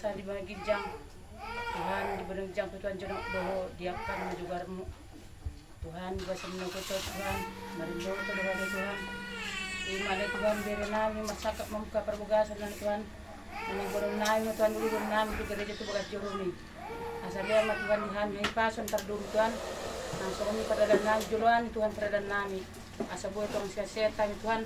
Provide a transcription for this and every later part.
Tuhan di bawah ginjang. Tuhan di bawah ginjang Tuhan jodoh doho diakan majugarmu. Tuhan bahasa menunggu Tuhan marindo Tuhan Tuhan. Imale Tuhan beri nami masyarakat membuka perbugasan dan Tuhan. Menunggu nami Tuhan dulu nami di gereja tu bagas joroni. Asalnya mat Tuhan dihan yang pason terdulu Tuhan. Langsung kami pada dan nami juruan Tuhan pada dan nami. Asa buat tong setan Tuhan.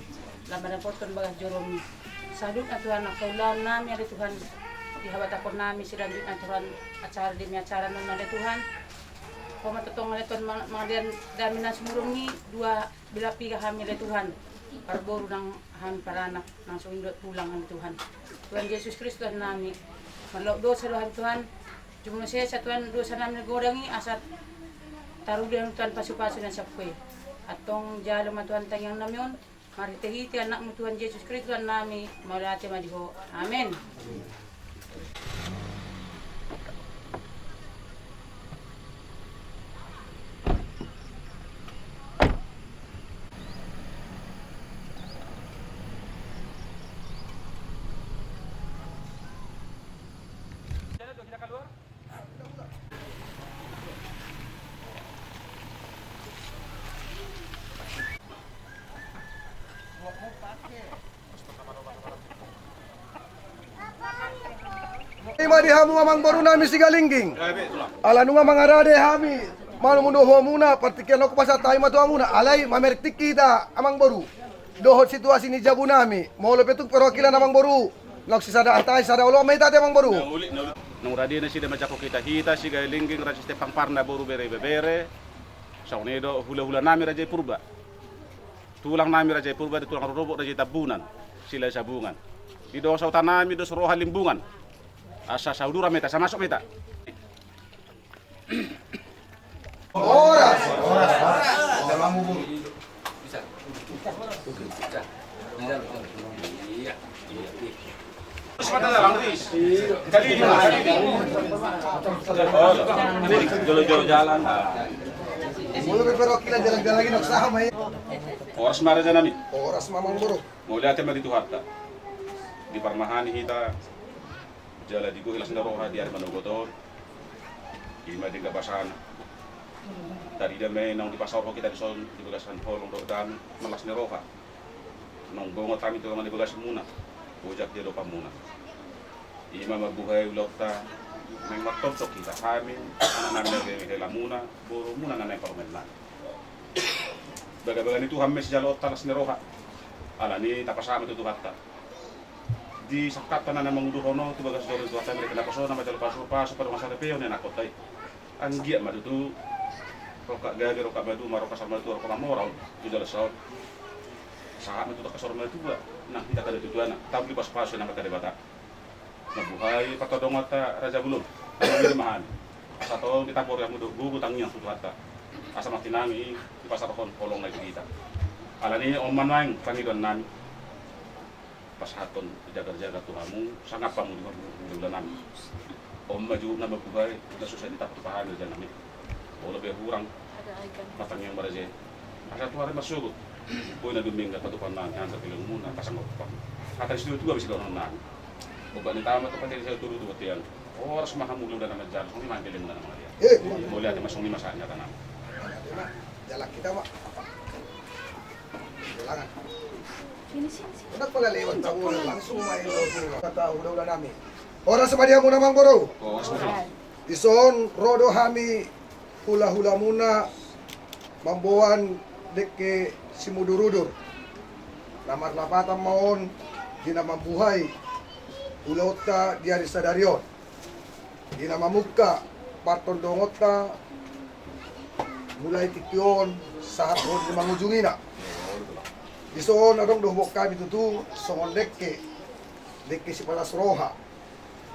Lama dapat Tuhan bagas joroni. Sadut na Tuhan nakaulan nami ada Tuhan. Dihabat ako nami silanjut na Tuhan acara demi acara nun ada Tuhan. Pamatotong na Tuhan mga dami na sumurungi dua bila piga kami ada Tuhan. Parboro ng han paranak ng sundot pulang ang Tuhan. Tuhan Yesus Kristus nami. Malok dosa Tuhan Tuhan. Cuma saya sa Tuhan dosa namin nagodangi asat tarugan Tuhan pasu-pasu na sapwe. Atong jalo man Tuhan tangyang namyon. Maritahiti anak mo Tuhan Yesus Kristus nami. Maulati madiho. Amen. Ima dihamu amang baru nami sigalingging. Ala nunga mangarade hami. Malu mundo ho muna partikian ko pasat tayo matua muna. Alay mamertik kita amang baru. Dohot situasi ni jabu nami. Molo petuk perwakilan amang baru. Ngok sisada antay sada ulo may tate amang baru. Nung radi na sida majako kita sigalingging rajiste pangparna baru bere. Saunedo hula-hula nami rajay purba. Tulang nami rajay purba di tulang robok rajay tabunan. Sila sabungan. Di dosa utanami dos roha limbungan. Asa saudura meta, sama masuk meta. Oras. Dalam bubur. Bisa. Iya. Terus mata dalam ris. Kali ini. Jolo-jolo jalan. Mulu perwakilan jalan-jalan lagi nok saham ay. Oras mara janami. Oras mamang baru. Mau lihat tema di Tuharta. Di Parmahani kita. Jala di hilas na roha di ari manogoton. Ima di gabasan. Tadi dia main nang di pasar kita di son di bagasan holong dodan malas ni roha. Nang gongo kami tu man di bagasan muna. Ujak dia dopa muna. Ima mabuhay ulokta. Nang matonsok kita kami anak namin kay muna buru muna na parmenlan. Baga-baga ni Tuhan mes jalo talas ni roha. Ala ni tapasama tu Tuhatta. Di sakatan na namang duhono tu bagas dolo tu atan mereka napaso na majal paso pada masa peo ne nakotay ang giya madutu roka gagi roka madu maroka sama tu roka mamorau tu jalo saud sahat tu kasor madu ba nah kita kada tujuan tapi pas paso na kada bata nabuhay patodong ata raja bulog ang mahan asa to kita por yang mudu bubu tangian tu hatta asa matinami di pasar kolong lagi kita alani oman waing pangidon nami pas haton jaga-jaga Tuhanmu sangat pamu di bulan nami om maju nama buhay na susah ditapot pahan dan nami o lebih kurang matang yang baraje asa tu hari masuk boy na duming at patupan nami ang kapilang muna kasang pa kata situ juga bisa doon nami oba ni tama to pati sa turu tu tiyan oras mahamulong na naman dyan kung imangilin na naman yan mo lihat masong lima sanya tanam Jalan kita mak. Jalan. Udah pala lewat tahu langsung main kata udah nami. Orang sebadia muna mang boro. Ison rodo hami hula-hula muna mamboan deke simudurudur. Namar lapatan maon dina mambuhay ulota diari sadarion. Dina mamuka parton dongota mulai tikyon saat hod di mangujungina. Disoon adong dohbok kami tutu songon dekke si palas roha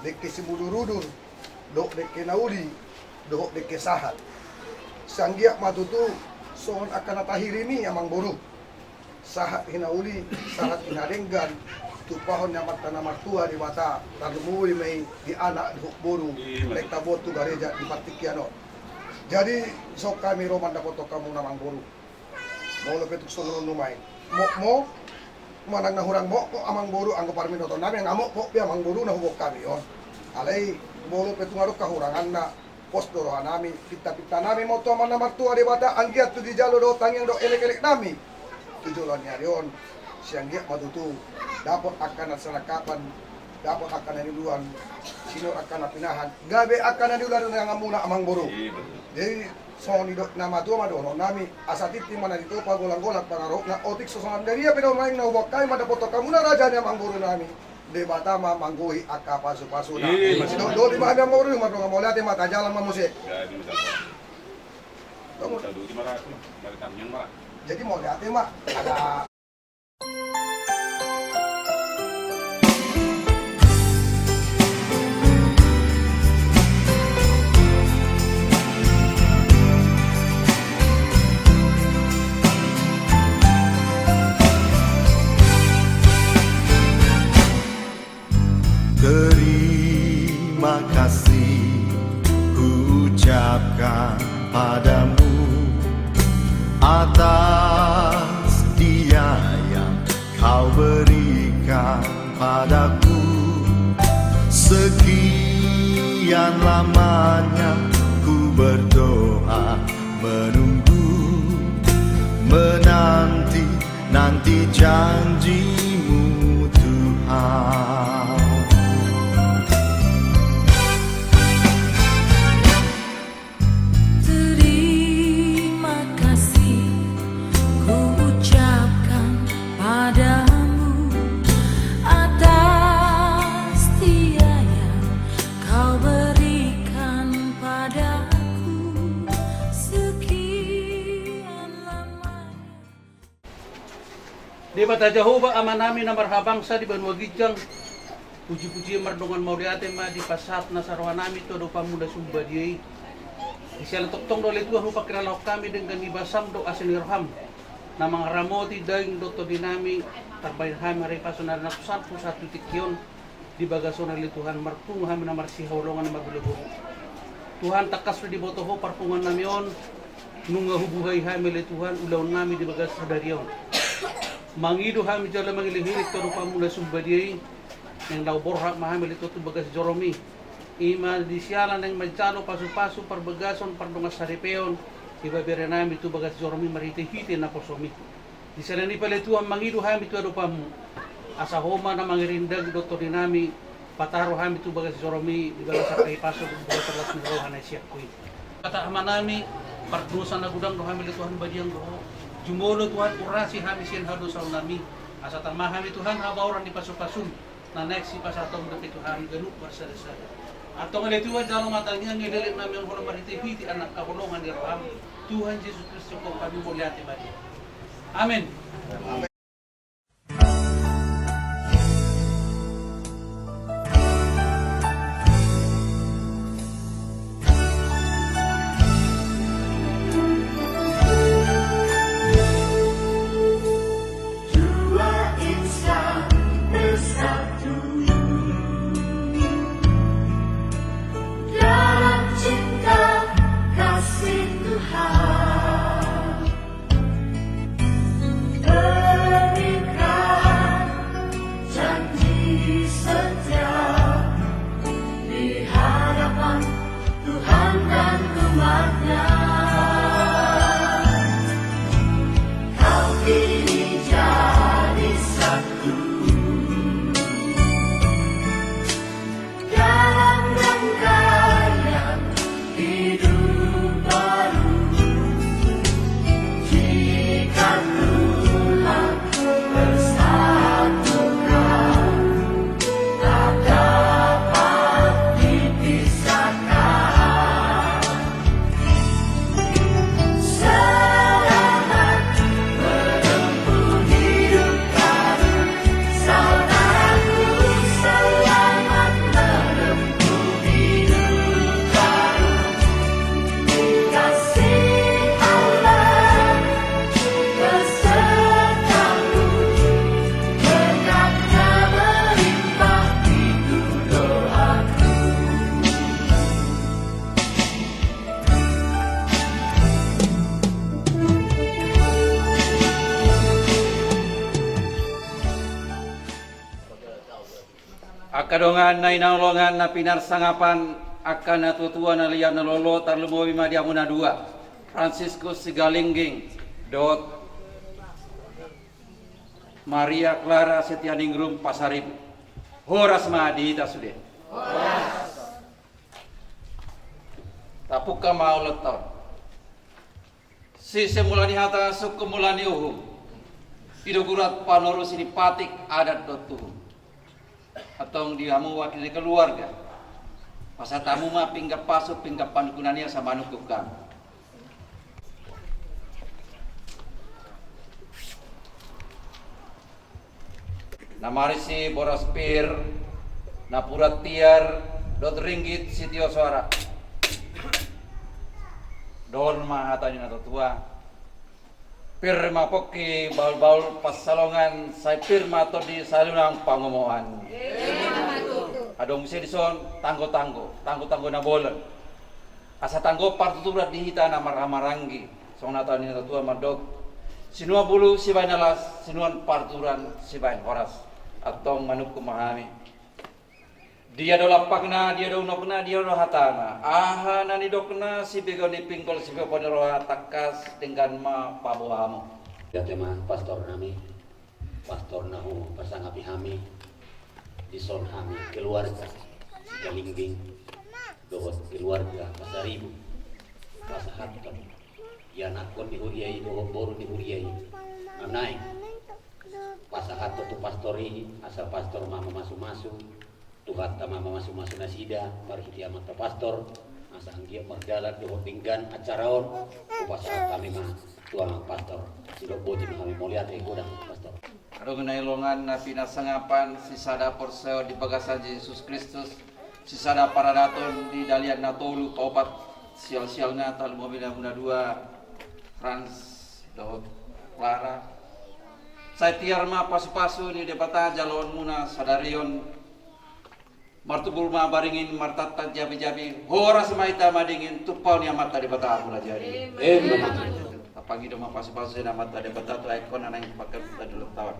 dekke si mudurudur dok dekke nauli dohok dekke sahat sanggiak matutu songon akan natahirimi amang boru sahat hinauli sahat hinadenggan tupahon nyamat tanah martua di mata tarmui may di anak dohok boru rekta botu gareja di partikiano jadi sok kami roman dapoto kamu namang boru mau lepetuk songon numay mo manang nahurang mo ko amang boru anggo parmi noton nami ngamok mo pi amang boru nahubok kami yon alay mulut petungarok kahurangan na postoro nami pita-pita nami mo to man na martua di bata ang giat tu di jalo do tangyang do elek-elek nami tujuan niya yon siyang giat matutu dapat akan nasalakapan dapat akan naniluan sino akan napinahan gabe akan naniluan ng amuna amang boro jadi so ni do na matua madono nami asatit mana dito pagulang-gulang pangarok na otik sosonan dari pero maing na wakay madapoto kamuna raja niya amang boro nami de bata mangguhi akka pasu-pasu na. Masih do di mana mau rumah dong mau lihat mata jalan musik. Jadi mau lihat mak ada terima kasih ucapkan padamu atas dia yang kau berikan padaku sekian lamanya ku berdoa menunggu menanti janjimu Tuhan. Di bata Jehovah ama namin na marhabangsa di banwa gijang puji-puji mardongan mauriate ma di pasat na sarwa namin to do pamuda sumba di isial toktong do letua rupa kiralaw kami dengan ibasam do asin irham na mga ramoti daing do to dinami tarbayhan mari pasunar na kusarpu satu tikyon di bagason ali Tuhan marpung kami na marsihawlongan na magulubo Tuhan takas di botoho parpungan namion nunga hubuhay hamil Tuhan ulaw nami di bagas sadarion mangidu hami jala mangilihirik to rupa mula sumbadiay yang lau borhak mahamil ito to bagas joromi ima disyalan yang majalo pasu-pasu parbagason pardongas haripeon ibabere nami to bagas joromi marite-hite na posomi disyalan ni pala ito ang mangidu hami to rupa mu asa homa na mangirindag do to dinami pataro hami to bagas joromi di bagas sakay paso bagas terlas nirohan na siya kuy kata ama nami pardosa na gudang do hamil ito ang badiyang do Jumolo Tuhan urasi hami sin hado sa nami asa tamahami Tuhan habauran di pasu-pasun na next si pasatong dati Tuhan ganuk pasada atong ali Tuhan jalo matangnya ngidelit nami ang hormat hiti anak kahulungan di Raham Tuhan Yesus Kristus ko kami mulyati badi amen. Tuhan kadongan na inaulongan na pinarsangapan akan na tutuan na liyan na lolo tarlumoy madiamuna dua Franciscus Sigalingging dot Maria Clara Setianingrum Pasaribu horas mahadita sudah tapuk ka maulot taon si semulani hata suku mulani uhum idogurat panorus ini patik adat dot tuhum atau diamu wakili keluarga masa tamu mah pinggap pasuk pinggap pankunannya sama nukukam namarisi boros pir napurat tiar dot ringgit sitio suara don mah hatanya nato tua pir mapoki baul-baul pasalongan saya pir mato di salunang pangomoan adong bisa dison tanggo na bola asa tanggo partuturat dihita na maranggi song nato ni nato tua madog sinua bulu sibain alas sinuan parturan sibain horas atong manuk kumahami dia do lapakna dia do nokna dia do hatana aha nani dokna si begon di pingkol si begon roha takas dengan ma pabohamu ya tema pastor nami pastor nahu pasangapi hami di son hami keluarga Sigalingging dohot keluarga Pasaribu pasahaton ya nakon di huriai dohot boru di huriai amnai pasahato tu pastori asa pastor mama masu-masu tuhat mama masu-masu nasida marhi mata pastor asa anggia mardalat dohot pinggan acaraon upasahat kami mah tuang pastor sidok boti kami moliat godang pastor adong nailongan na pinasangapan si sada porseo di bagasan Yesus Kristus si sada paradaton di dalian natolu kaupat sial-sialnya tal mobil muna dua Frans dohot Clara saya tiar ma pasu-pasu ni depata jalon muna sadarion martubul ma baringin martata jabi-jabi horas maita madingin tupau ni amata depata mula jadi pagi doma pasu-pasu na mata depata tu ikon anang pakai dulu tahun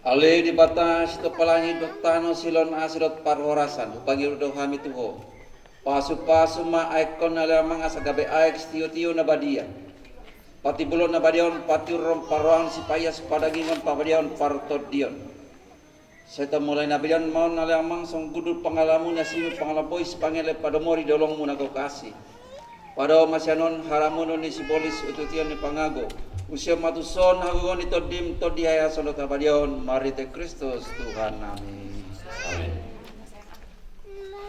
ale depata situ palangi doktano silon asidot parhorasan pagi udah kami tuho pasu-pasu ma ikon alamang asagabe aik tio-tio na badia pati bulon na badion pati rom paruang si payas padagingon pabadion partod dion saya mulai nabian mau nalamang song gudul pengalamu nasimu pengalaboy pangele padomori dolong muna kau kasih pada masyanon haramun ni si polis ututian ni pangago usia matuson hagon itu dim to diaya sono tabadion marite Kristus Tuhan amin amin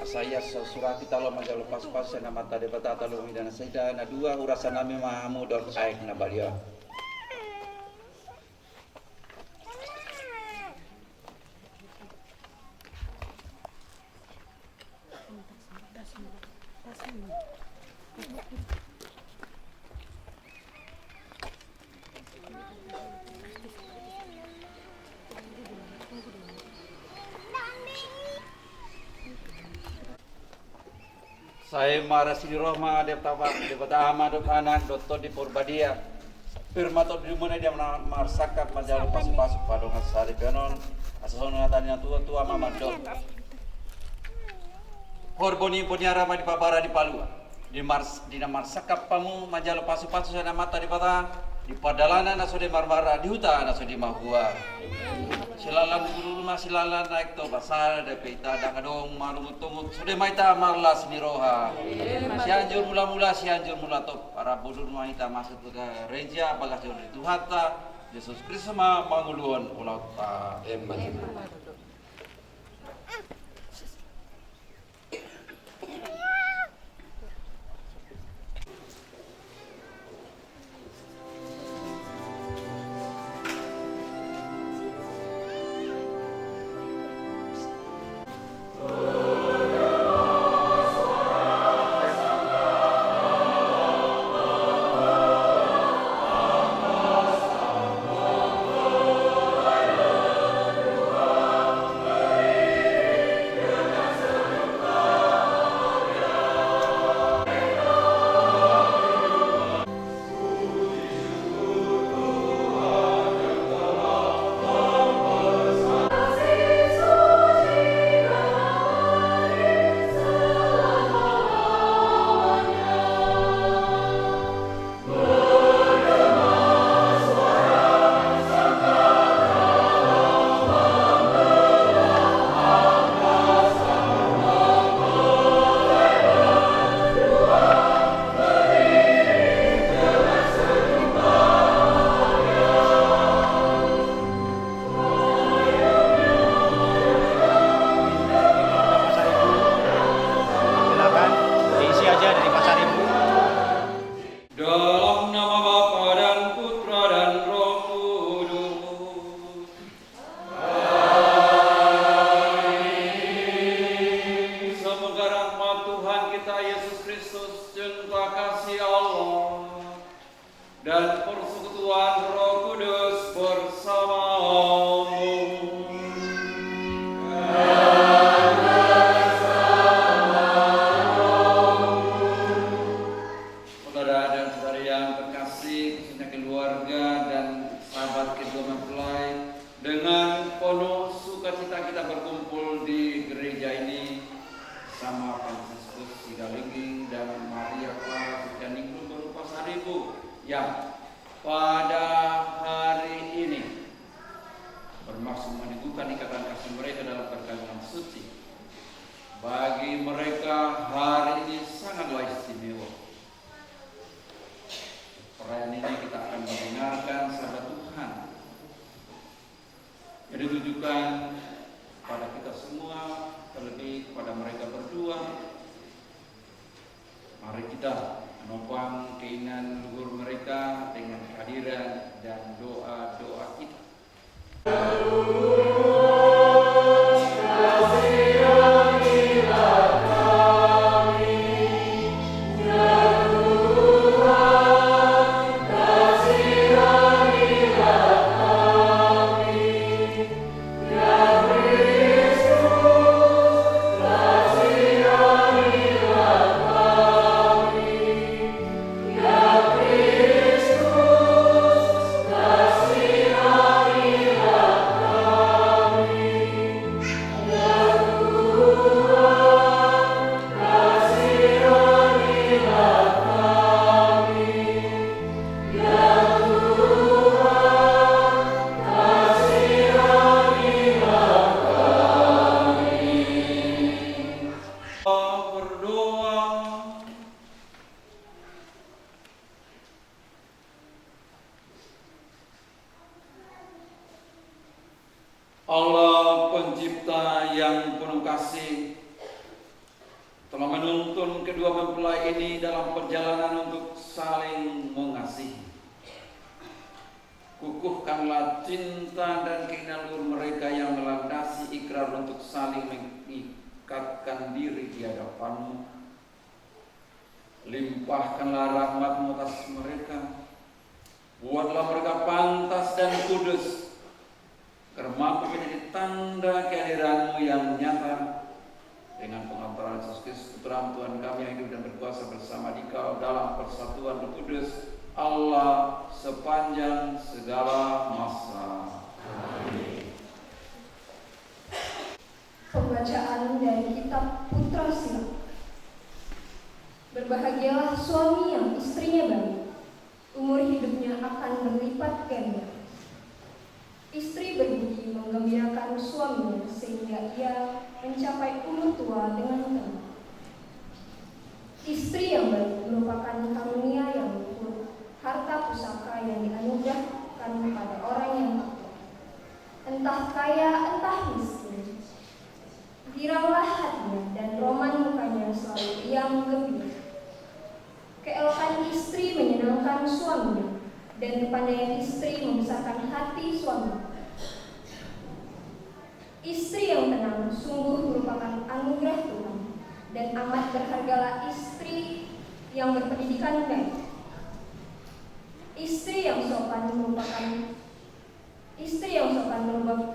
saya surah kita lo maja lepas pas na mata de batata lo midana saida na dua urasan nami mahamu dor aik na balion saya marah sini rohma depata ama dot anak dot di porbadia firma to di mana dia marsakap majal pasu-pasu padongan sari penon asason natanya tua mama dot Horboni ponyara ma di pabara di Palua di marsakap pamu majal pasu-pasu sana mata di pata di padalana naso de marmara di hutan naso di mahua silalan guru rumah silalan naik to basar de peita kadong marumut-tumut sudah maita marlas ni roha sianjur mula-mula sianjur mula to para budur maita masuk ke reja bagas di Tuhata Yesus Kristus ma manguluan ulau ta amen bersama Franciscus Sigalingging dan Maria Clara Sucianingrum berupa Saribu yang pada hari ini bermaksud meneguhkan ikatan kasih mereka dalam perkawinan suci. Bagi mereka hari ini sangatlah istimewa. Perayaan ini kita akan mendengarkan sabda Tuhan yang ditujukan pada kita semua, terlebih kepada mereka berdua. Mari kita menopang keinginan leluhur mereka dengan kehadiran dan doa-doa kita. Allah pencipta yang penuh kasih telah menuntun kedua mempelai ini dalam perjalanan untuk saling mengasihi. Kukuhkanlah cinta dan keinginan leluhur mereka yang melandasi ikrar untuk saling mengikatkan diri di hadapan-Mu. Limpahkanlah rahmat-Mu atas mereka. Buatlah mereka pantas dan kudus, agar mampu menjadi tanda kehadiran-Mu yang nyata dengan pengantaran Yesus Kristus Putra Tuhan kami yang hidup dan berkuasa bersama Dikau dalam persatuan Roh Kudus Allah sepanjang segala masa. Amin. Pembacaan dari kitab Putra Silam. Berbahagialah suami yang istrinya baik, umur hidupnya akan berlipat ganda. Istri berbudi menggembirakan suaminya sehingga ia mencapai umur tua dengan tenang. Istri yang baik merupakan karunia yang luhur, harta pusaka yang dianugerahkan kepada orang yang takwa. Entah kaya, entah miskin, giranglah hatinya dan roman mukanya selalu riang gembira. Keelokan istri menyenangkan suaminya, dan kepandaian istri membesarkan hati suami. Istri yang tenang sungguh merupakan anugerah Tuhan, dan amat berhargalah istri yang berpendidikan baik. Istri yang sopan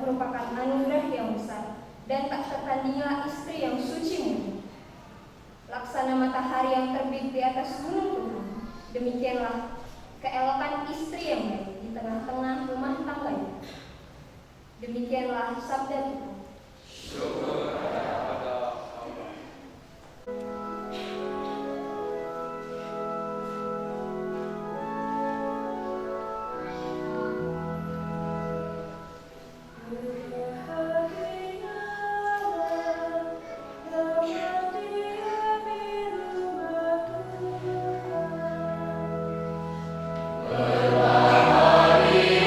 merupakan anugerah yang besar, dan tak tertandinglah istri yang suci murni. Laksana matahari yang terbit di atas gunung Tuhan, demikianlah keelokan istri yang baik di tengah-tengah rumah tangganya. Demikianlah sabda Tuhan. Berbahagia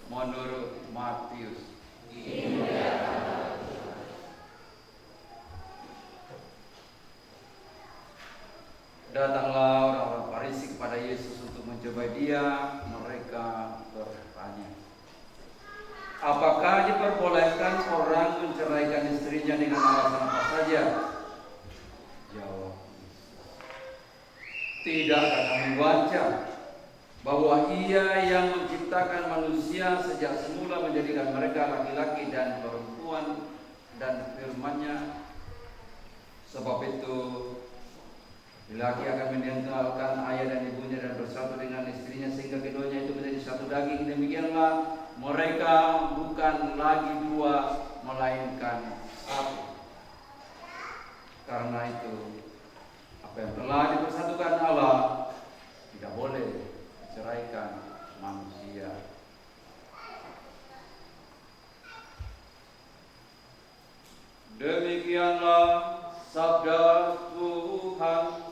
menurut Matius. Datanglah orang-orang Farisi kepada Yesus untuk mencobai Dia. Mereka bertanya, apakah diperbolehkan orang menceraikan istrinya dengan alasan apa saja? Jawab, tidakkah kami baca bahwa Ia yang menciptakan manusia sejak semula menjadikan mereka laki-laki dan perempuan, dan firman-Nya, sebab itu laki akan meninggalkan ayah dan ibunya dan bersatu dengan istrinya sehingga keduanya itu menjadi satu daging. Demikianlah mereka bukan lagi dua melainkan satu. Karena itu apa yang telah dipersatukan Allah tidak boleh diceraikan manusia. Demikianlah sabda Tuhan.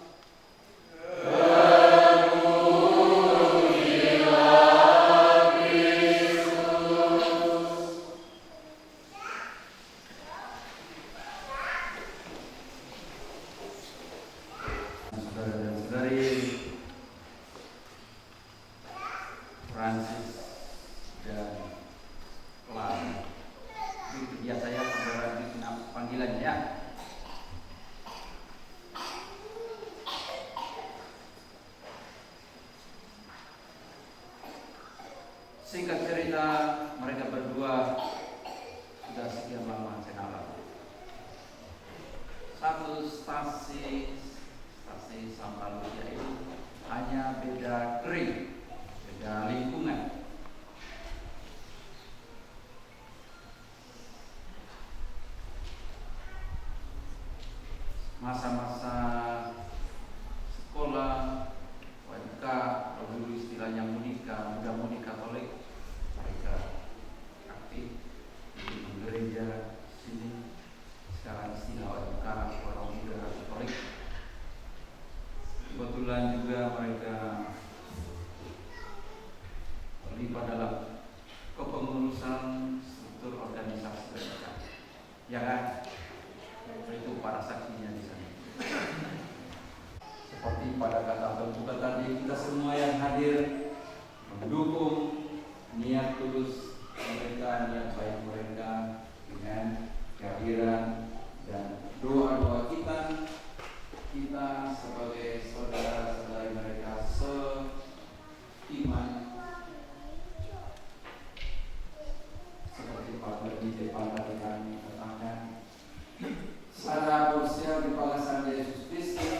Saudara dan saudari, Francis dan Clara, itu dia saya saudara di panggilannya. Singkat cerita, mereka berdua sudah sekian lama kenalan. Satu stasi Sampalucia itu hanya beda kering, beda lingkungan. Masa-masa sekolah, WMK, kalau dulu istilahnya muda mudi Katolik, mereka aktif di gereja sini. Sekarang istilah WMK, orang muda Katolik. Kebetulan juga mereka terlibat dalam kepengurusan struktur organisasi mereka. Ya kan? Itu para saksinya di sana. Seperti pada kata terbuka tadi, kita semua yang hadir mendukung niat tulus mereka, niat baik mereka dengan kehadiran dan doa-doa kita. Kita sebagai saudara-saudari mereka seiman, seperti pada di depan tadi kami katakan, sada porsia di palasan Yesus Kristus,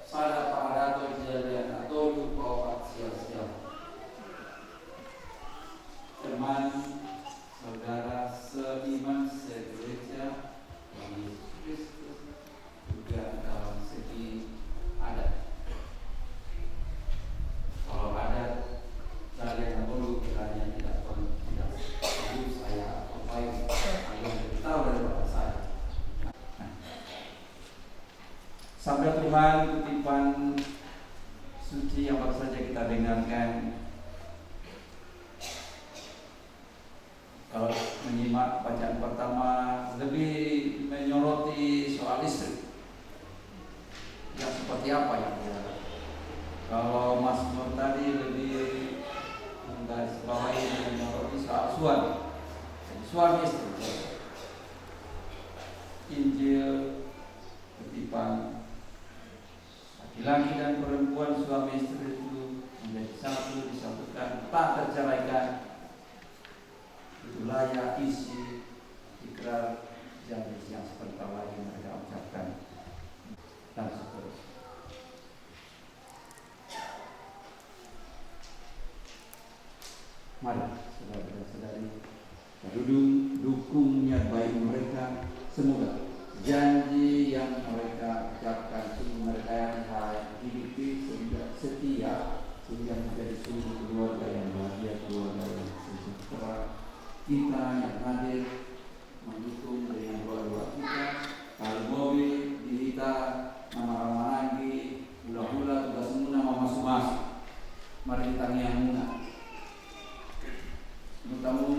sada parato jadian atau lupa sia-sia. Teman, saudara seiman segereja Yesus Kristus juga dalam segi adat. Kalau adat kalian perlu kiranya tidak perlu saya apa yang lebih tahu daripada saya. Sabda Tuhan kutipan suci yang baru saja kita dengarkan. Kalau menyimak bacaan pertama lebih menyoroti soal istri. Yang seperti apa yang dia? Kalau Mazmur tadi lebih menggarisbawahi menyoroti soal suami istri. Injil kutipan laki-laki dan perempuan suami istri itu menjadi satu, disatukan, tak terceraikan. Itulah ya isi ikrar janji yang sebentar lagi mereka ucapkan. Dan seterusnya. Mari saudara dan saudari, dukung niat baik mereka. Semoga janji yang mereka ucapkan sungguh mereka yang hidupi sehingga setia, sehingga menjadi sungguh keluarga yang bahagia, keluarga yang sejahtera. Kita yang hadir mendukung dengan doa-doa kita. Kalau mobil dihita nama lagi, hula-hula tugas muna mau masuk-masuk. Mari kita yang muna. Mutamu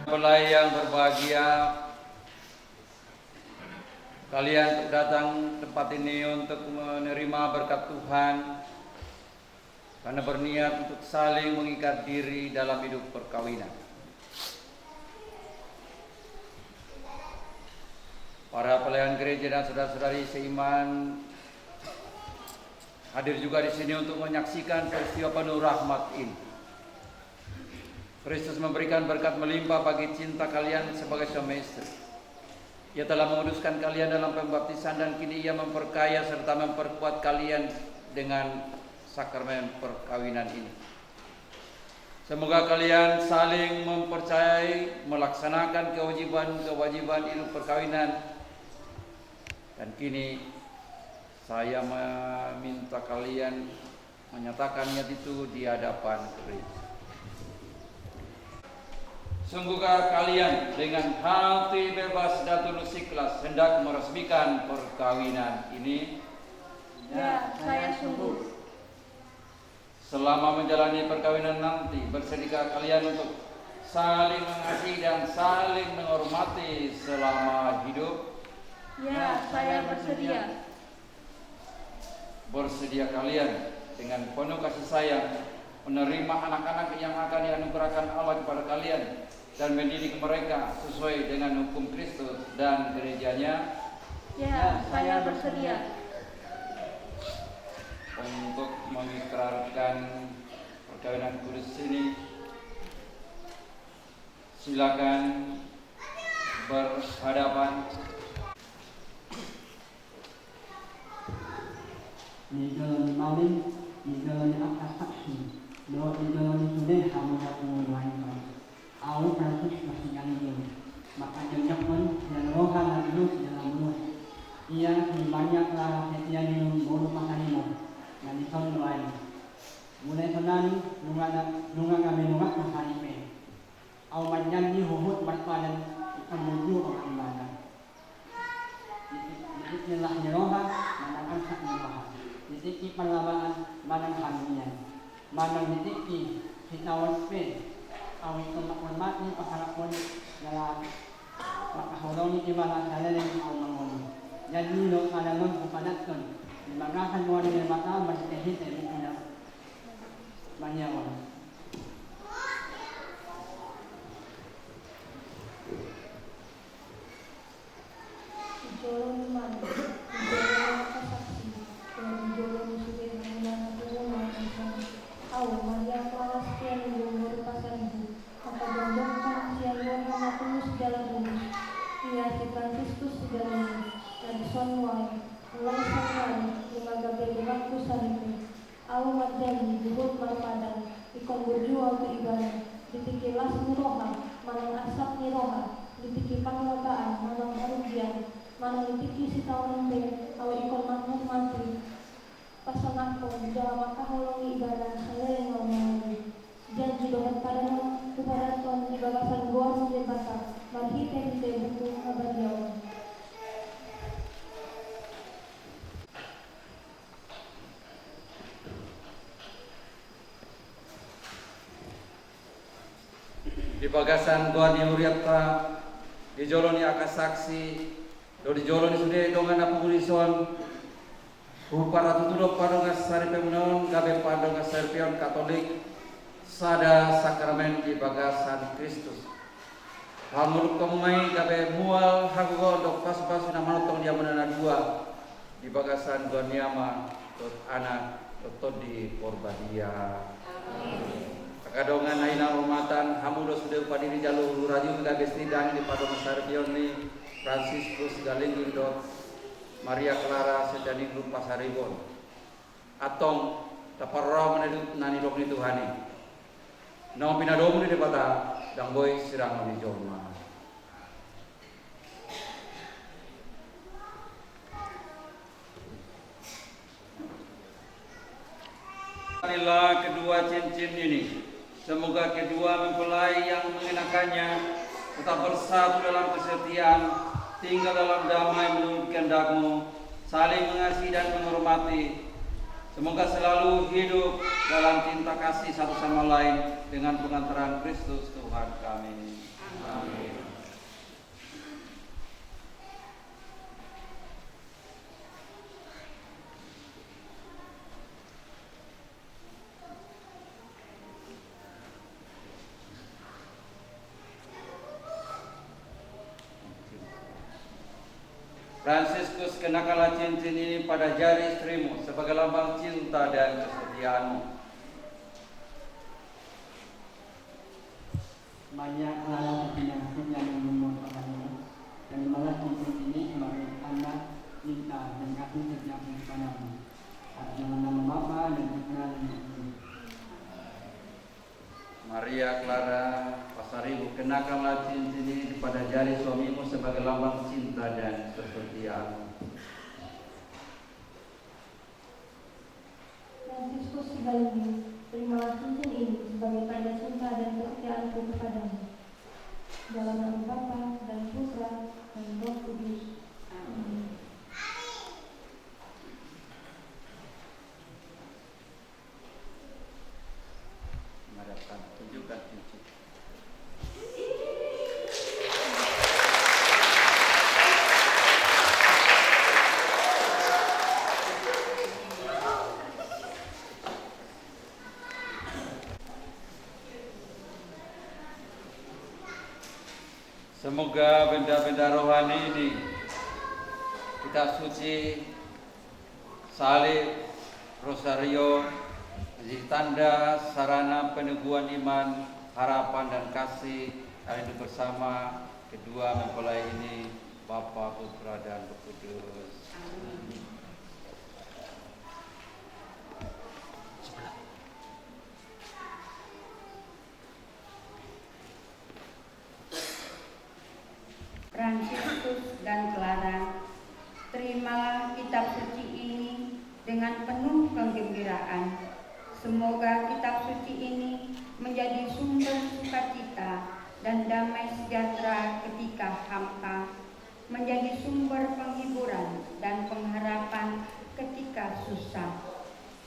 Mempelai yang berbahagia, kalian datang tempat ini untuk menerima berkat Tuhan karena berniat untuk saling mengikat diri dalam hidup perkawinan. Para pelayan gereja dan saudara-saudari seiman hadir juga di sini untuk menyaksikan peristiwa penuh rahmat ini. Kristus memberikan berkat melimpah bagi cinta kalian sebagai suami istri. Ia telah menguduskan kalian dalam pembaptisan dan kini Ia memperkaya serta memperkuat kalian dengan sakramen perkawinan ini. Semoga kalian saling mempercayai, melaksanakan kewajiban hidup perkawinan. Dan kini saya meminta kalian menyatakan niat itu di hadapan gereja. Sungguhkah kalian dengan hati bebas dan tulus ikhlas hendak meresmikan perkawinan ini? Ya, saya sungguh. Selama menjalani perkawinan nanti, bersedikah kalian untuk saling mengasihi dan saling menghormati selama hidup? Ya, saya bersedia. Bersedia kalian dengan penuh kasih sayang menerima anak-anak yang akan dianugerahkan Allah kepada kalian dan mendidik mereka sesuai dengan hukum Kristus dan gerejanya? Ya, saya bersedia. Untuk mengikrarkan perkawinan kudus ini, silakan berhadapan. Dijalani maling, dijalani akad saksi, dijalani sudah hamulah pengulaian. Aku Francis masih ini, maka jenjak pun dan rohan dan lulus dalam lulus. Ia banyak lah setiap minum bolu makanimu dan dison lain. Mulai senang nunga kami nunga makanimu. Aku menjanji huhut berpadan ikan menuju kemana. Bismillahirrahmanirrahim. Manakan sak roha. Ditiki penlamaan manang hamian, manang ditiki hinawan pe, awit kemakmur mati paharapun dalam makahulong ibarat halalan ang mangoni. Jadi lo kanalon kupanatkan, dimagahan mo ng mata masitehit ay mukina manyawan. Jolong man, jolong kasaksi, dan jolong sudah mengenal rumah dan aw Maria Kelas yang jumur pasangan, maka jomjongkan siang Yohana tulus jalan lurus, ia si Franciscus segalanya, dan sonwai, mulai sanwai, lumaga bebemakku saripe, aw marjani dibut marpadan, ikon berjuang ke ibadah, ditikilas niroha, manang asap niroha, ditiki panglagaan, manang arugian, manang ditiki si tawanan be, aw ikon makmur mati, pasangan dalam makahulong ibadah saya yang ngomong janji doa padamu kepada Tuhan di bagasan goa sejak bata marhite buku abadiawan. Di bagasan goa ni Uriata, di joloni akas saksi, di joloni sudah dongan apa ulison. Para tutulog padong asari pemunon gabe padong asari pion Katolik sada sakramen di bagasan Kristus. Hamul komai gabe mual hago dok pas namanotong dia menana dua di bagasan Goniama tot anak tot di Korbadia. Kadongan naina hormatan hamulo sudah padiri jalur raju gabe sidang di padong asari pion ni Franciscus Galinggi dok Maria Clara sedani grup Pasaribon atong taparra menedut nani dok ni Tuhani no pinadom ni debata dang boy sirang ni Joma. Marilah kedua cincin ini, semoga kedua mempelai yang mengenakannya tetap bersatu dalam kesetiaan, tinggal dalam damai menurut kehendak-Mu, saling mengasihi dan menghormati. Semoga selalu hidup dalam cinta kasih satu sama lain dengan pengantaran Kristus Tuhan kami. Fransiskus, kenakanlah cincin ini pada jari istrimu sebagai lambang cinta dan kesetiaanmu. Maria Clara Penyakit yang memohonkanmu, dan malah cincin ini sebagai tanda cinta dan kasih setiamu kepadamu. Atas nama Bapa dan Putra dan Roh Kudus. Maria Clara Pasaribu, kenakanlah cincin ini pada jari suamimu sebagai lambang cinta dan kesetiaanmu. Fransiskus Sigalinggi, terimalah cincin ini sebagai tanda cinta dan kesetiaanku kepadamu. Dalam nama Bapa dan Putra dan Roh Kudus. Amin. Tunjukkan cincin. Semoga benda-benda rohani ini, kitab suci, salib, rosario, menjadi tanda sarana peneguhan iman, harapan dan kasih yang hidup bersama kedua mempelai ini, Bapa, Putra dan Roh Kudus. Fransiskus dan Clara, terimalah kitab suci ini dengan penuh kegembiraan. Semoga kitab suci ini menjadi sumber sukacita dan damai sejahtera ketika hampa, menjadi sumber penghiburan dan pengharapan ketika susah,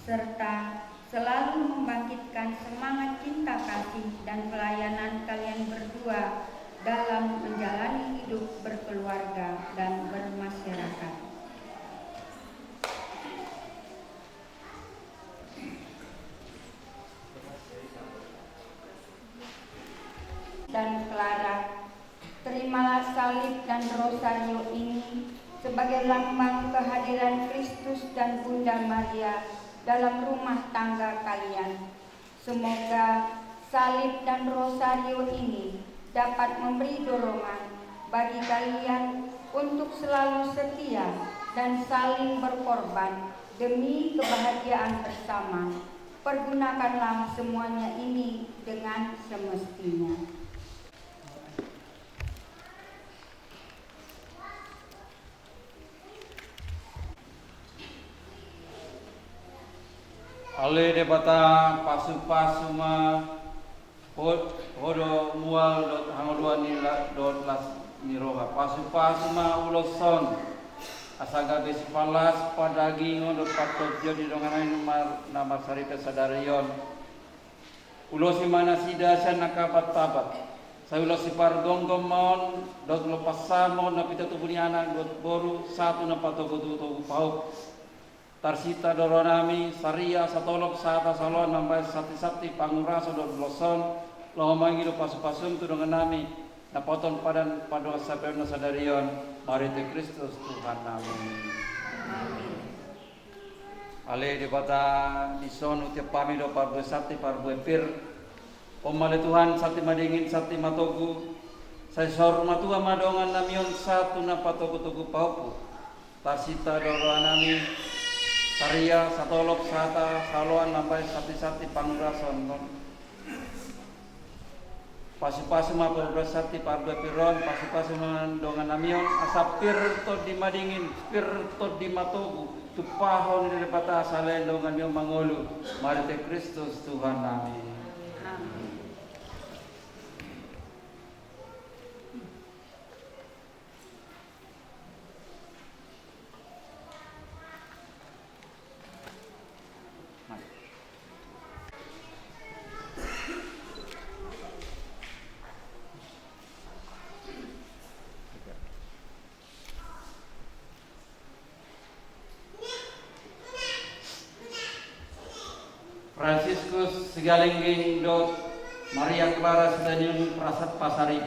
serta selalu membangkitkan semangat cinta kasih dan pelayanan kalian berdua dalam menjalani hidup berkeluarga dan bermasyarakat. Dan Clara, terimalah salib dan rosario ini sebagai lambang kehadiran Kristus dan Bunda Maria dalam rumah tangga kalian. Semoga salib dan rosario ini dapat memberi dorongan bagi kalian untuk selalu setia dan saling berkorban demi kebahagiaan bersama. Pergunakanlah semuanya ini dengan semestinya. Ale debata pasu-pasuma hodo mual dot hangodua dot las niroha pasu-pasuma uloson asaga besi palas padagi ngodo patot jadi donganan nama sarita sadarion ulosi mana sida sanaka tabat saya ulosi pargonggom mon dot lo pasamo na pita tubuniana dot boru satu na patogo tu pau tarsita doronami saria satolok sata salon nampai sati-sati panguraso do loson lo mangi do pasu-pasum tu dengan nami napoton padan pado saperna sadarion marite Kristus Tuhan nami. Ale debata dison utiap pami do parbu sati parbu pir omale Tuhan sati madingin sati matogu saya sorma tua madongan namion satu na patogu tugu paupu tarsita doronami Saria satolok sata saluan sampai sati-sati pangurason pasu-pasu mapa bersati pardo piron pasu-pasu mandongan namion asapir to di madingin pir to di matogu tupahon di depata salen dongan yang mangolu marite Kristus Tuhan nami. sigalingging dot Maria Clara Stadium Prasat Pasari.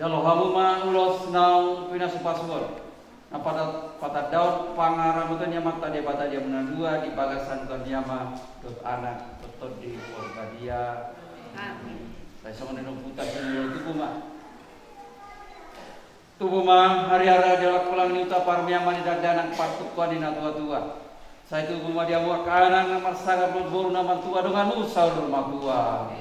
Jalo hamuma ulos nau pinasupasuan. Nah pada daud pangaramutan yamat tadi bata dia menandua di bagasan tuan yama dot anak dot di Porbadia. Amin. Saya sama nenung putar sini tubuh mah hari-hari adalah pulang niuta parmiama di dadanan patuk kuadina tua-tua. Saya tubuh mah dia muak kanan namar sangat berburu nama tua dengan usah rumah gua.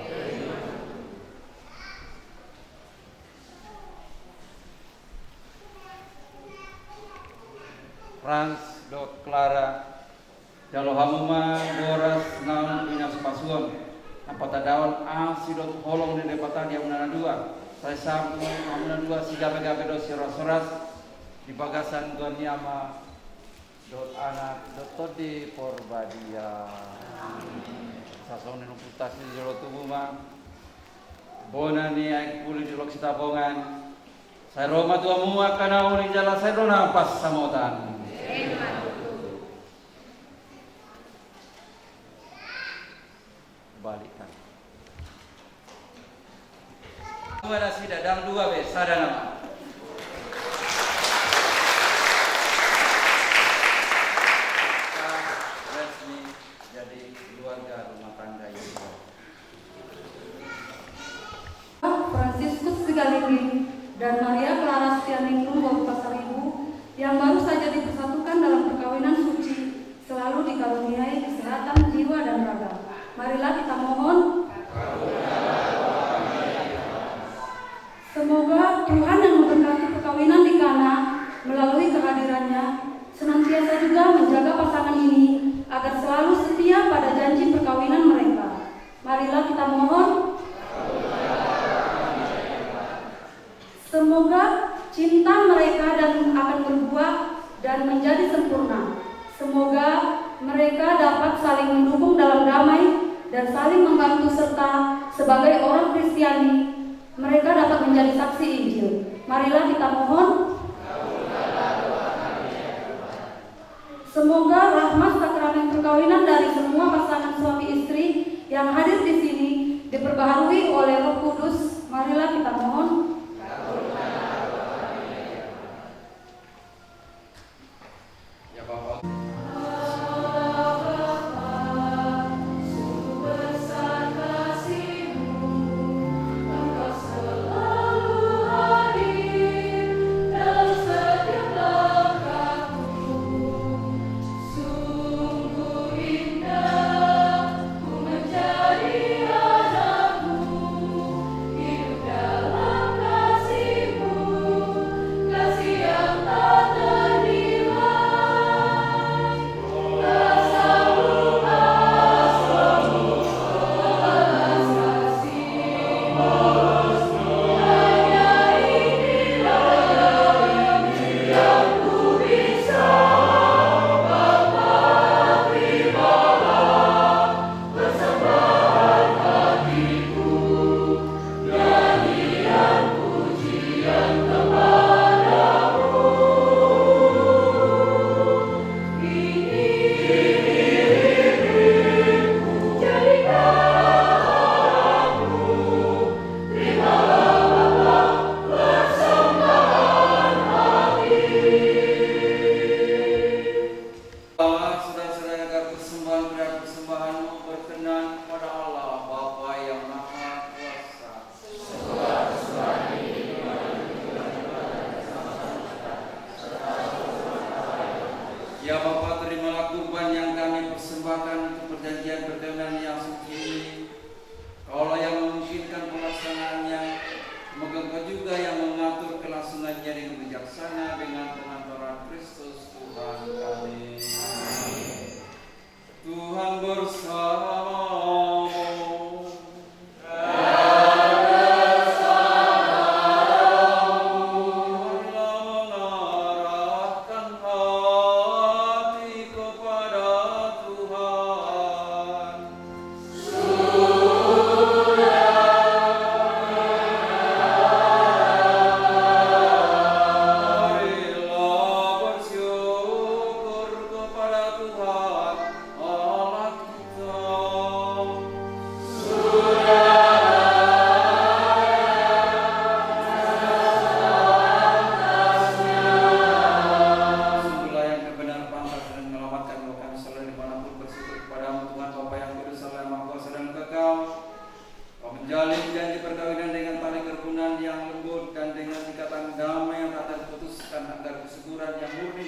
Frans dot Clara jalo hamuma boras naun minas pasuan. Apa tadawan asidot holong di depatan dia menana dua. Saya sambung menana dua si gabe-gabe do soras-soras di bagasan tuan yama dot anak dot di Porbadia. Sasone nuputas di jolo tubuh mah. Bona ni aik puli di lok sitabongan. Saya Roma tua mua kana uli jala saya rona pas samotan. Balikan. Ada si dadang dua be sada nama. Resmi jadi keluarga rumah tangga yang Fransiskus Sigalingging dan Maria Clara Stianingrum Bau Pasaribu yang baru saja dipersatukan dalam perkawinan suci selalu dikaruniai kesehatan jiwa dan raga. Marilah kita mohon semoga Tuhan yang memberkati perkawinan di Kana melalui kehadirannya senantiasa juga menjaga pasangan ini agar selalu setia pada janji perkawinan mereka. Marilah kita mohon semoga cinta mereka dan akan berbuah dan menjadi sempurna. Semoga mereka dapat saling mendukung dalam damai dan saling membantu serta sebagai orang Kristiani mereka dapat menjadi saksi Injil. Marilah kita mohon semoga rahmat sakramen perkawinan dari semua pasangan suami istri yang hadir di sini diperbaharui oleh Roh Kudus. Marilah kita mohon Hidup dalam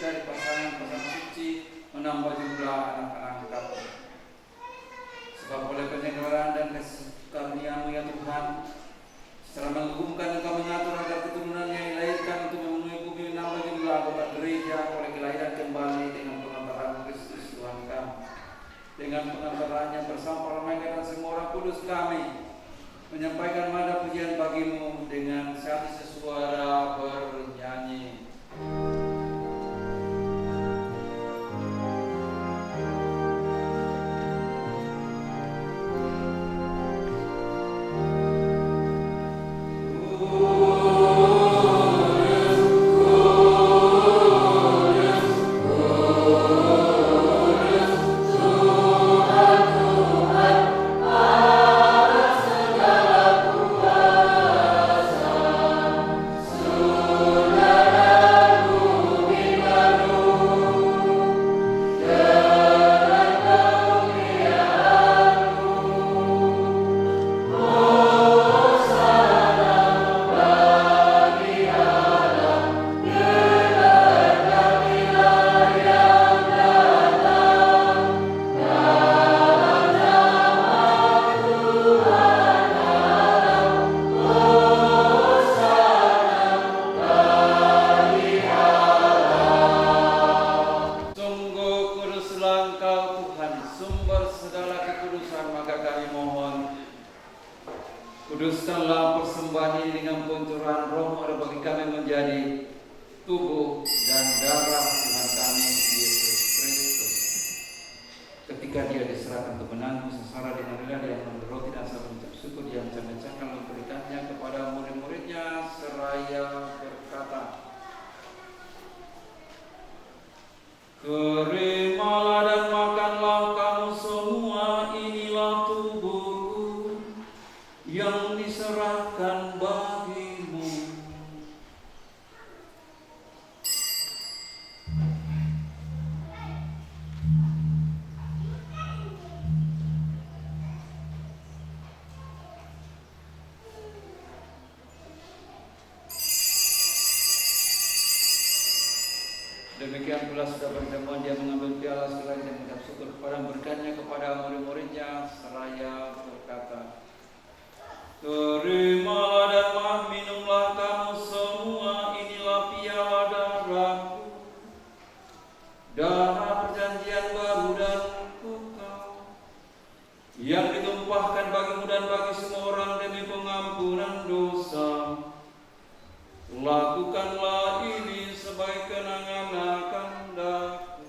dari pasangan-pasangan suci, menambah jumlah anak-anak angkatmu. Sebab oleh penyelenggaraan dan kasih karunia-Mu ya Tuhan, secara mengagumkan Engkau mengatur agar keturunan yang dilahirkan untuk memenuhi bumi menambah jumlah anggota gereja oleh kelahiran kembali dengan pengantaran Kristus Tuhan kami. Dengan pengantarannya bersama para malaikat dan semua orang kudus kami menyampaikan nada pujian bagi-Mu dengan sehati sesuara bernyanyi. Kuduskanlah persembahan ini dengan pencurahan roh bagi kami menjadi tubuh dan darah Tuhan kami Yesus Kristus. Ketika Dia diserahkan untuk menanggung sengsara di hari Dia mengambil roti dan sambil mengucap syukur Dia mencabut-cabutkan memberikannya kepada murid-muridnya seraya berkata, "Terimalah dan makanlah kamu semua, inilah tubuhku yang diserahkan bagimu." Demikian pula sudah berjamuan Dia mengambil piala sekali dan mengucap syukur kepada berkatnya kepada murid-muridnya seraya berkata, "Terimalah dan minumlah kamu semua, inilah piala darahku, darah perjanjian baru dan kekal, yang ditumpahkan bagimu dan bagi semua orang demi pengampunan dosa. Lakukanlah ini sebagai kenangan akan daku."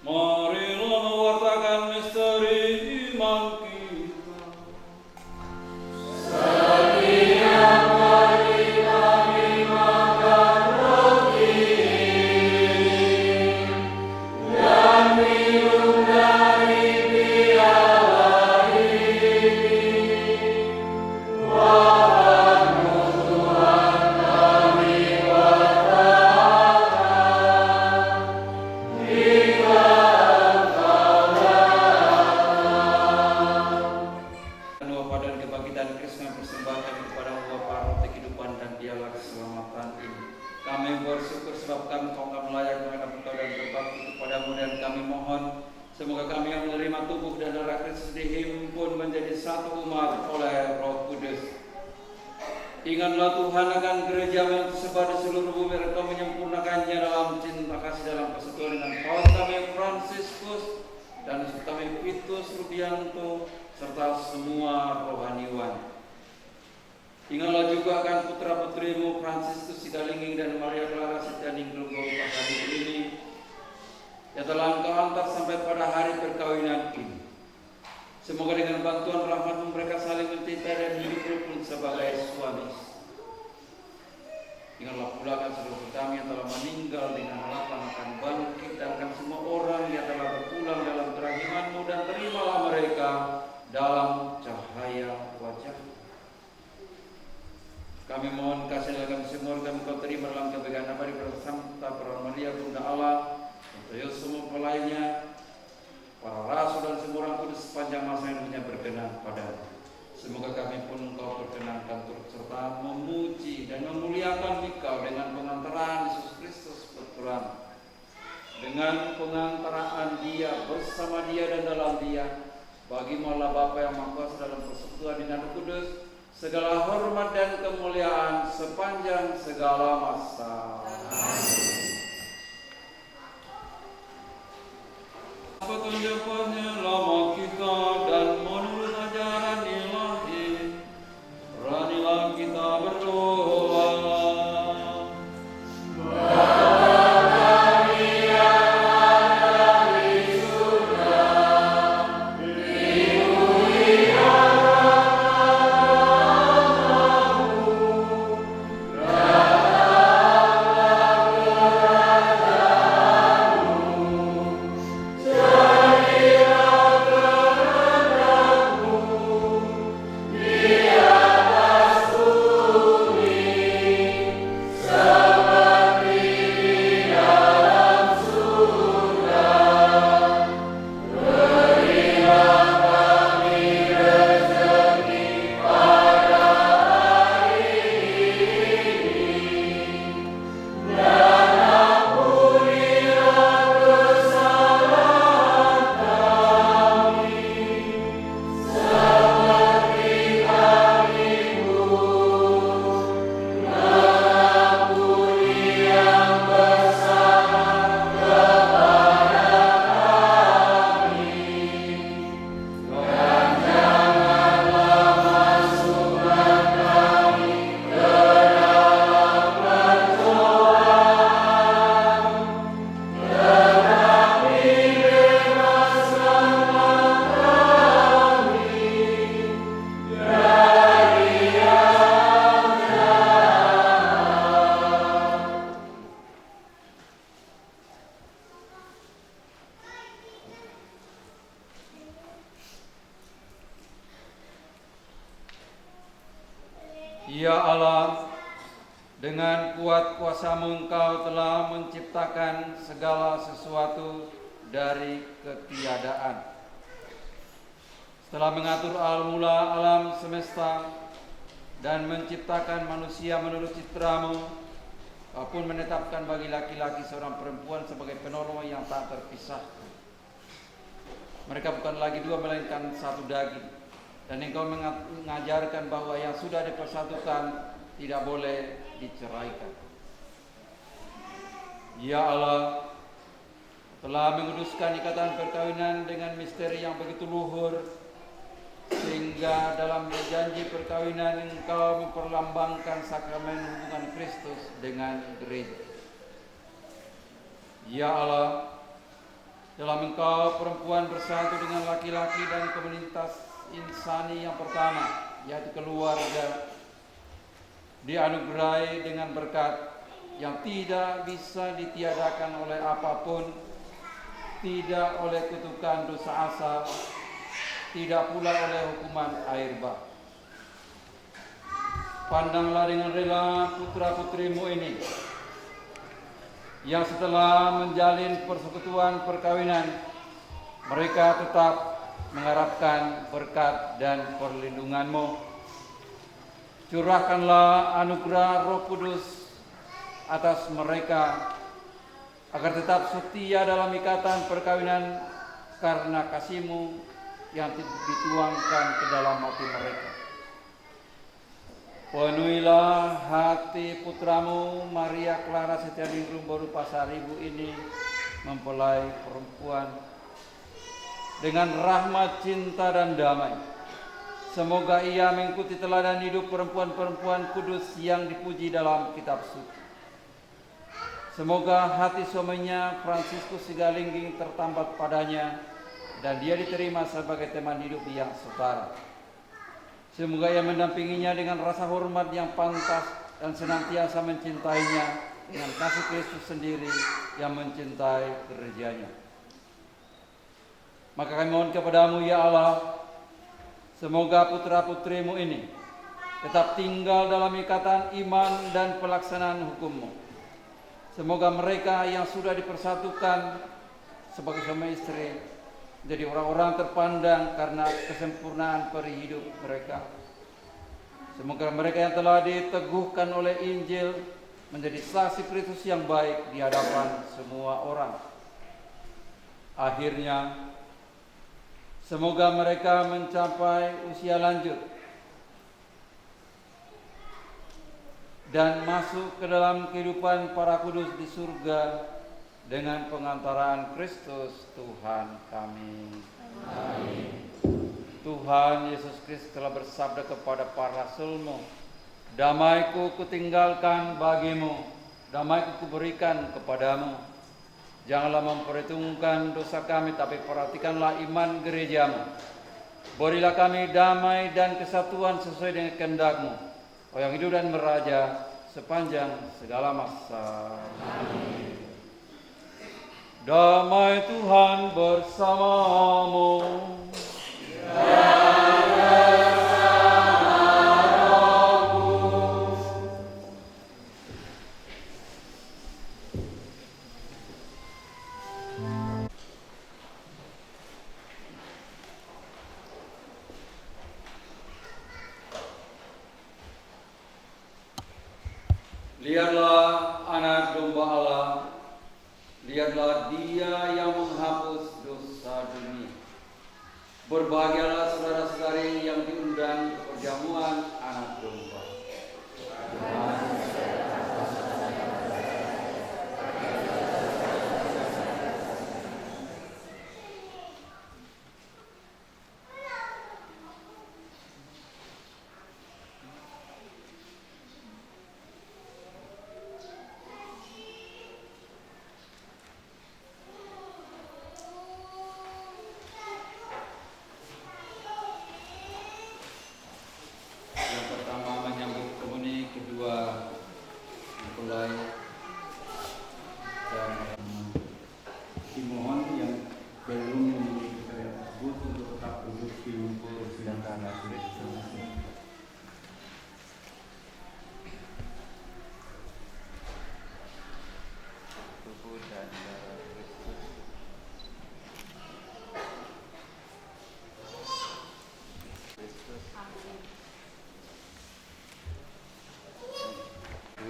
Marilah mewartakan misteri iman kita. Setiap kali kami makan roti dan minum dari piala ini, wahai Tuhan kami wartakan hingga dan kebangkitan Kristus persembahan kami kepada Bapa roti kehidupan dan piala keselamatan ini. Kami bersyukur sebab kami kau layak menghadap Engkau dan berbakti kepadamu, dan kami mohon semoga kami yang menerima tubuh dan darah Kristus dihimpun menjadi satu umat oleh Roh Kudus. Ingatlah Tuhan akan gereja yang tersebar di seluruh bumi, dan Kau menyempurnakannya dalam cinta kasih dalam persekutuan dengan Paus kami Fransiskus dan kami Vitus Rubianto serta semua rohaniwan. Ingatlah juga akan putra-putrimu Fransiskus Sigalinging dan Maria Clara Setianing Golgota hari ini yang telah Engkau antar sampai pada hari perkawinan ini. Semoga dengan bantuan rahmat mereka saling mencintai dan hidup rukun sebagai suami. Ingatlah pula akan seluruh kami yang telah meninggal dengan harapan akan bangkit, dan akan semua orang yang telah berpulang dalam terang iman-Mu, dan terimalah mereka dalam cahaya wajah. Allah, untuk semua mempelainya, para rasul dan semua orang kudus sepanjang masa hidupnya berkenan padamu. Semoga kami pun Engkau perkenankan turut serta memuji dan memuliakan Engkau dengan pengantaran Yesus Kristus Putra, dengan pengantaraan Dia, bersama Dia dan dalam Dia. Bagi-Mu Allah Bapa yang Maha Kuasa dalam persekutuan dengan Roh Kudus, segala hormat dan kemuliaan sepanjang segala masa. Petunjuk-Nya lama kita dan menurut ajaran ilahi, beranilah kita berdoa. Ya Allah, dengan kuat kuasa-Mu Engkau telah menciptakan segala sesuatu dari ketiadaan. Setelah mengatur awal mula alam semesta dan menciptakan manusia menurut citra-Mu, Kau pun menetapkan bagi laki-laki seorang perempuan sebagai penolong yang tak terpisahkan. Mereka bukan lagi dua melainkan satu daging. Dan Engkau mengajarkan bahwa yang sudah dipersatukan tidak boleh diceraikan. Ya Allah, telah menguduskan ikatan perkawinan dengan misteri yang begitu luhur, sehingga dalam janji perkawinan Engkau memperlambangkan sakramen hubungan Kristus dengan gereja. Ya Allah, dalam Engkau perempuan bersatu dengan laki-laki dan komunitas insani yang pertama, yaitu keluarga, dianugerahi dengan berkat yang tidak bisa ditiadakan oleh apapun, tidak oleh kutukan dosa asal, tidak pula oleh hukuman air bah. Pandanglah dengan rela putra-putrimu ini, yang setelah menjalin persekutuan perkawinan, mereka tetap mengharapkan berkat dan perlindungan-Mu. Curahkanlah anugerah Roh Kudus atas mereka, agar tetap setia dalam ikatan perkawinan karena kasih-Mu yang dituangkan ke dalam hati mereka. Penuhilah hati putra-Mu Maria Clara Setianingrum Baru Pasaribu ini, mempelai perempuan, dengan rahmat, cinta, dan damai. Semoga ia mengikuti teladan hidup perempuan-perempuan kudus yang dipuji dalam kitab suci. Semoga hati suaminya Fransiskus Sigalingging tertambat padanya, dan dia diterima sebagai teman hidup yang setara. Semoga ia mendampinginya dengan rasa hormat yang pantas dan senantiasa mencintainya dengan kasih Kristus sendiri yang mencintai gerejanya. Maka kami mohon kepadamu ya Allah, semoga putra-putrimu ini tetap tinggal dalam ikatan iman dan pelaksanaan hukum-Mu, Semoga mereka yang sudah dipersatukan sebagai suami istri jadi orang-orang terpandang karena kesempurnaan peri hidup mereka. Semoga mereka yang telah diteguhkan oleh Injil menjadi saksi Kristus yang baik di hadapan semua orang. Akhirnya, semoga mereka mencapai usia lanjut dan masuk ke dalam kehidupan para kudus di surga dengan pengantaraan Kristus Tuhan kami. Amin. Tuhan Yesus Kristus telah bersabda kepada para rasul-Mu, "Damai-Ku kutinggalkan bagimu, damai-Ku kuberikan kepadamu. Janganlah memperhitungkan dosa kami, tapi perhatikanlah iman gereja-Mu. Berilah kami damai dan kesatuan sesuai dengan kehendak-Mu, oh yang hidup dan meraja sepanjang segala masa." Amin. Damai Tuhan bersamamu. Dan bersama rohmu. Lihatlah anak domba Allah. Lihatlah Dia yang menghapus dosa dunia. Berbahagialah saudara-saudari yang diundang ke perjamuan anak domba.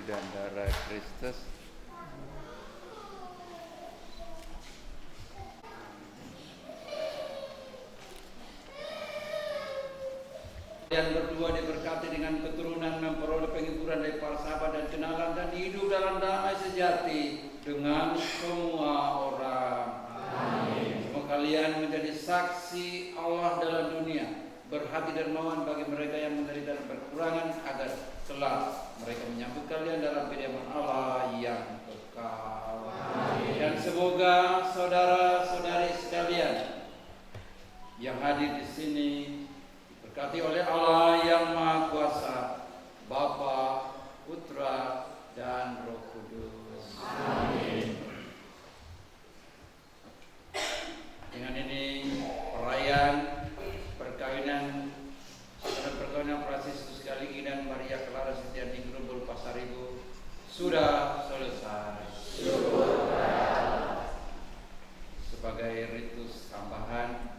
Dan darah Kristus. Kalian berdua diberkati dengan keturunan, memperoleh penghiburan dari para sahabat dan kenalan, dan hidup dalam damai sejati dengan semua orang. Amin. Semoga kalian menjadi saksi Allah dalam dunia, berhati dermawan bagi mereka yang menderita dan berkurangan, agar kelak mereka menyambut kalian dalam kediaman Allah yang kekal. Amin. Dan semoga saudara-saudari sekalian yang hadir di sini diberkati oleh Allah yang Maha Kuasa, Bapa, Putra, dan Roh Kudus. Amin. Dengan ini perayaan perkawinan Franciscus Galinggi dan Maria Clara Setiati Grubul Pasaribu sudah selesai. Sebagai ritus tambahan,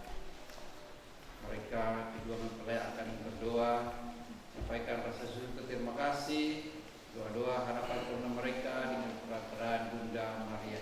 mereka kedua mempelai akan berdoa, sampaikan rasa syukur terima kasih, doa-doa harapan karuna mereka dengan peraturan Bunda Maria.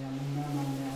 yang namanya